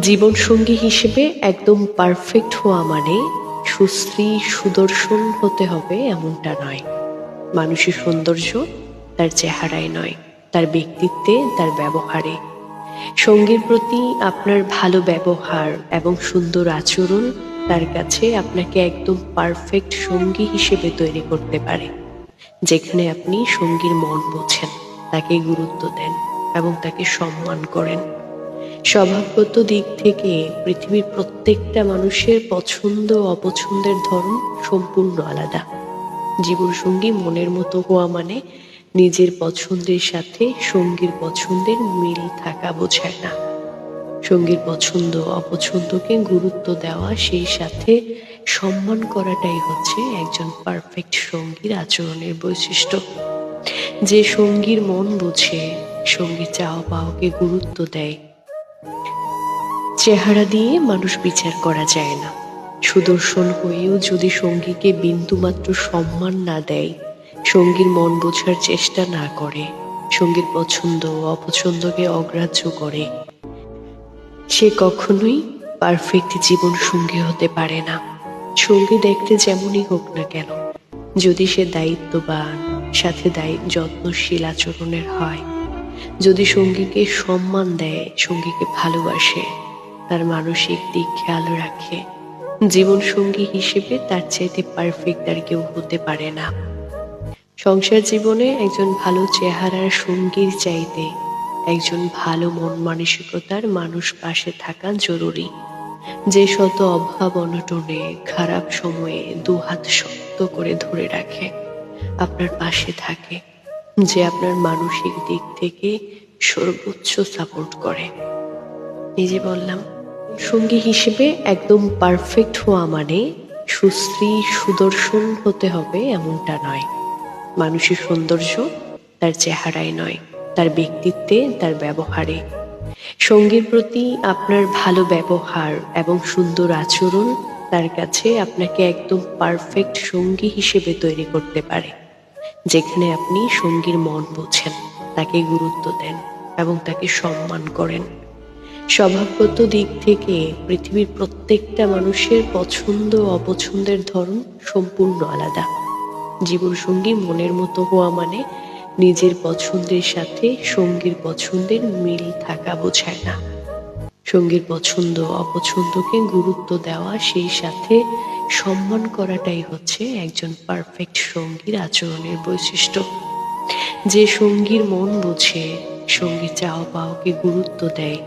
জীবনসঙ্গী হিসেবে একদম পারফেক্ট হওয়া মানে সুশ্রী সুদর্শন হতে হবে এমনটা নয়। মানুষের সৌন্দর্য তার চেহারায় নয়, তার ব্যক্তিত্বে, তার ব্যবহারে। সঙ্গীর প্রতি আপনার ভালো ব্যবহার এবং সুন্দর আচরণ তার কাছে আপনাকে একদম পারফেক্ট সঙ্গী হিসেবে তৈরি করতে পারে। যেখানে আপনি সঙ্গীর মন বোঝেন, তাকে গুরুত্ব দেন এবং তাকে সম্মান করেন। স্বভাবগত দিক থেকে পৃথিবীর প্রত্যেকটা মানুষের পছন্দ অপছন্দের ধরন সম্পূর্ণ আলাদা। জীবনসঙ্গী মনের মতো হওয়া মানে নিজের পছন্দের সাথে সঙ্গীর পছন্দের মিল থাকা বোঝায় না। সঙ্গীর পছন্দ অপছন্দকে গুরুত্ব দেওয়া, সেই সাথে সম্মান করাটাই হচ্ছে একজন পারফেক্ট সঙ্গীর আচরণের বৈশিষ্ট্য। যে সঙ্গীর মন বুঝে, সঙ্গীর চাওয়া পাওয়াকে গুরুত্ব দেয়। চেহারা দিয়ে মানুষ বিচার করা যায় না। সুদর্শন হয়েও যদি সঙ্গীকে বিন্দুমাত্র সম্মান না দেয়, সঙ্গীর মন বোঝার চেষ্টা না করে, সঙ্গীর পছন্দ অপছন্দকে অগ্রাহ্য করে, সে কখনোই পারফেক্ট জীবন সঙ্গী হতে পারে না। সঙ্গী দেখতে যেমনই হোক না কেন, যদি সে দায়িত্ববান, সাথে যত্নশীল আচরণের হয়, যদি সঙ্গীকে সম্মান দেয়, সঙ্গীকে ভালোবাসে, তার মানসিক দিক খেয়াল রাখে, জীবন সঙ্গী হিসেবে তার চাইতে পারফেক্ট আর কেউ হতে পারে না। সংসার জীবনে একজন ভালো চেহারার সঙ্গীর চাইতে একজন ভালো মন মানসিকতার মানুষ পাশে থাকা জরুরি। যে শত অভাব অনটনে খারাপ সময়ে দুহাত শক্ত করে ধরে রাখে, আপনার পাশে থাকে, যে আপনার মানসিক দিক থেকে সর্বোচ্চ সাপোর্ট করে। এই যে বললাম, সঙ্গী হিসেবে একদম পারফেক্ট হওয়া মানে সুশ্রী সুদর্শন হতে হবে এমনটা নয়। মানুষের সৌন্দর্য তার চেহারায় নয়, তার ব্যক্তিত্বে, তার ব্যবহারে। সঙ্গীর প্রতি আপনার ভালো ব্যবহার এবং সুন্দর আচরণ তার কাছে আপনাকে একদম পারফেক্ট সঙ্গী হিসেবে তৈরি করতে পারে। যেখানে আপনি সঙ্গীর মন বোঝেন, তাকে গুরুত্ব দেন এবং তাকে সম্মান করেন। স্বভাবগত দিক থেকে পৃথিবীর প্রত্যেকটা মানুষের পছন্দ অপছন্দের ধরন সম্পূর্ণ আলাদা। জীবনসঙ্গী মনের মতো হওয়া মানে নিজের পছন্দের সাথে সঙ্গীর পছন্দের মিল থাকা বোঝায় না। সঙ্গীর পছন্দ অপছন্দকে গুরুত্ব দেওয়া, সেই সাথে সম্মান করাটাই হচ্ছে একজন পারফেক্ট সঙ্গীর আচরণের বৈশিষ্ট্য। যে সঙ্গীর মন বোঝে, সঙ্গীর চাওয়া পাওয়াকে গুরুত্ব দেয়,